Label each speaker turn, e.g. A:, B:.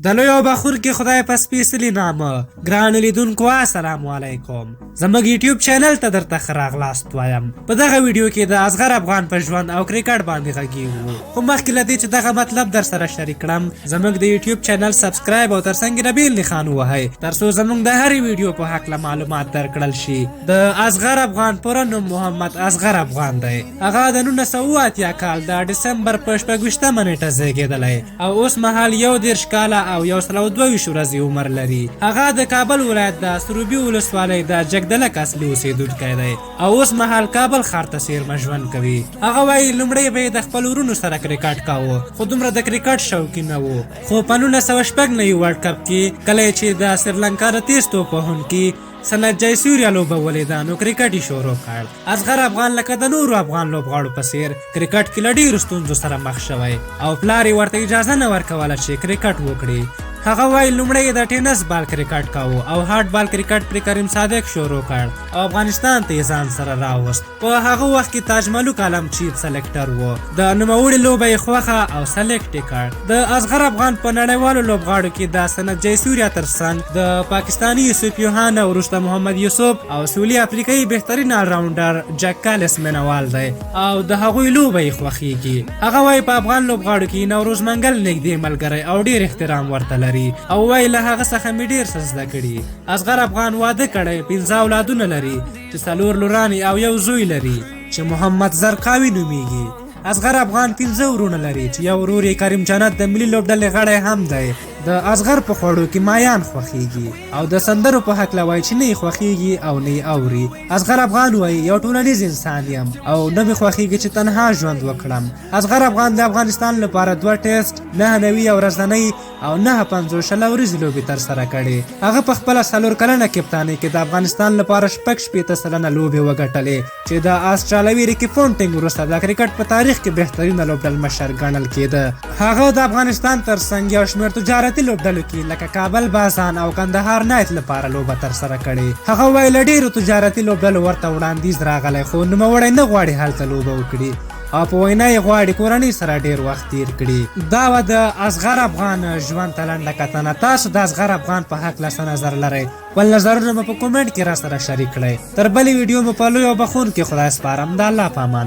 A: د لوی او بخور کې خدای په سپېڅلي نامه ګرانو لیدونکو السلام علیکم. زموږ یوټیوب چینل ته درته ښه راغلاست وایم. په دغه ویډیو کې د اصغر افغان په ژوند او کرکټ باندې غږیږو، خو مخکې له دې چې دغه مطلب در سره شریک کړم، زموږ د یوټیوب چینل سبسکرایب او ترڅنګ د بیل نښان ووهئ ترڅو زموږ د هرې ویډیو په هکله معلومات درکړل شي. د اصغر افغان پوره نوم محمد اصغر افغان دی. هغه د 1980 کال د ډسمبر په 26 نیټه زیږېدلی او اوس مهال 21 کاله او 122 ورځې عمر لري. هغه د کابل ولایت د سروبي ولسوالۍ د جګدلک اصلي اوسېدونکی دی او اوس مهال کابل ښار ته څېرمه ژوند کوي. هغه وایي لومړی به یې د خپل ورونو سره کرکټ کاوه، خو دومره د کرکټ شوقي نه و. خو په 1906 ورلډ کپ کې کله چې د سریلانکا د تیز توپ وهونکي سنت جیسوریا لوبه ولیده نو کرکټ یې شروع کړ. اصغر افغان لکه د نورو افغان لوبغاړو په څېر کرکټ کې له ډېرو ستونزو سره مخ شوی او پلار یې ورته اجازه نه ورکوله چې کرکټ وکړي. هغه وایي لومړی یې د ټینس بال کرکټ کاوه او هارډ بال کرکټ پر کریم صادق شروع کړ او افغانستان ته یې ځان سره راوست. په هغه وخت کې تاج ملک عالم چیف سلیکټر و. د نوموړي لوبه یې خوښه او سلیکټ یې کړ. د اصغر افغان په نړیوالو لوبغاړو کې د سنت جیسوریا ترڅنګ د پاکستاني یوسف یوهان او وروسته محمد یوسف او سویلي افریقایي بهترین آلراونډر جک کالس مینوال دی او د هغوی لوبه یې خوښیږي. هغه وایي په افغان لوبغاړو کې نوروز منګل نږدې ملګری او ډېر احترام ورته لري او وایي له هغه څخه مې ډېر څه زده کړي. اصغر افغان واده کړی، 15 اولادونه لري چې 4 لورانې او 1 زوی لري چې محمد زرقاوي نومیږي. اصغر افغان 15 ورونه لري چې یو ورور یې کریم جنت د ملي لوبډلې غړی هم دی. د اصغر په خوړو کې مایان خوښیږي او د سندرو په هکله وایي چې نه یې خوښیږي او نه یې اوري. اصغر افغان وایي یو ټولنیز انسان یم او نه مې خوښیږي چې تنها ژوند وکړم. اصغر افغان د افغانستان لپاره 2 ټیسټ، 9 نوي ورځنۍ او 9 ورځې لوبې ترسره کړې. هغه په خپله 4 کلنه کپتانۍ کې د افغانستان لپاره 6 سلنه لوبې وګټلې چې د آسټرالیوي ریکي پونټینګ وروسته د کرکټ په تاریخ کې بهترینه لوبډل مشر ګڼل کېده. هغه د افغانستان ترڅنګ یو شمېر تجارتي لوبډلو کې لکه کابل بازان او کندهار نایت لپاره لوبه ترسره کړې. هغه وایي له ډېرو تجارتي لوبډلو ورته وړاندیز راغلی خو نوموړی نه غواړي هلته لوبه وکړي او په وینا یې غواړي کورنۍ سره ډېر وخت تیر کړي. دا وه د اصغر افغان ژوند ته لنډه کتنه. تاسو د اصغر افغان په هکله څه نظر لرئ؟ خپل نظرونه مو په کومنټ کې را سره شریک کړئ. تر بلې ویډیو مو په لوی او بخښونکي خدای سپارم. د الله په امان.